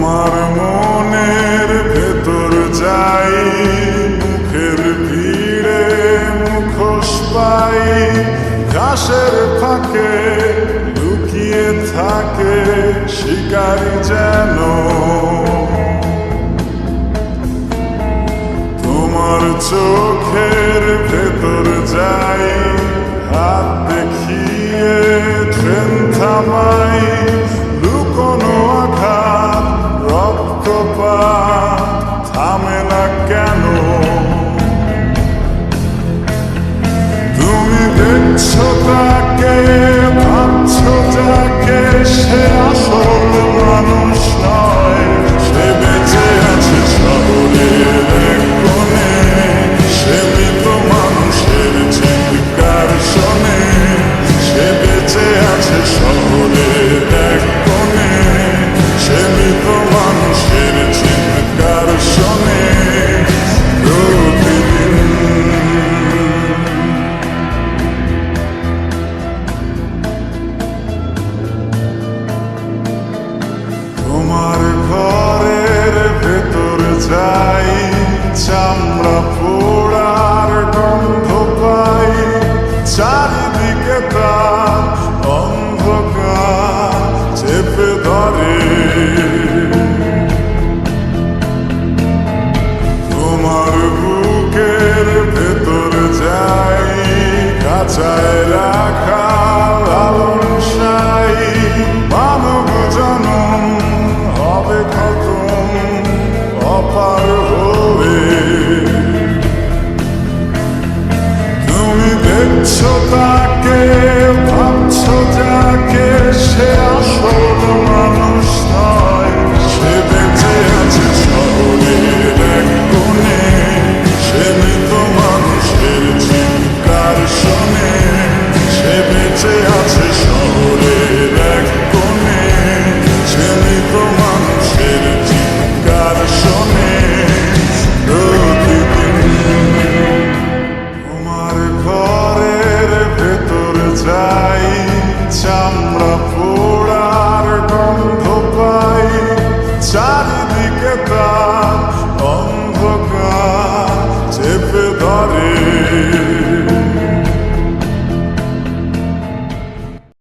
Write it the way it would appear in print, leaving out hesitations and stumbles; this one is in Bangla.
তোমার মনের ভেতর যাই, মুখের ভিড়ে মুখোশ পাই, ঘাসের ফাঁকে লুকিয়ে থাকে শিকারী যেন। তোমার চোখের ভেতর যাই, হাত দেখিয়ে ট্রেন থামাই, লুকোনো আঘাত রক্তপাত থামে না কেন? তুমি দেখছো তাকে, ভাবছো যাকে, সে আসল মানুষ নয়। সে বেঁচে আছে শহরের এক কোণে, সে মৃত মানুষের চিৎকার শোনে। সে বেঁচে আছে শহরের এক কোণে, সে মৃত মানুষের চিৎকার শোনে প্রতিদিন। তোমার ঘরের ভেতর যাই, চামড়া পোড়ার গন্ধ পাই, চারিদিকে তার অন্ধকার চেপে ধরে। তোমার বুকের ভেতর যাই, কাঁচায়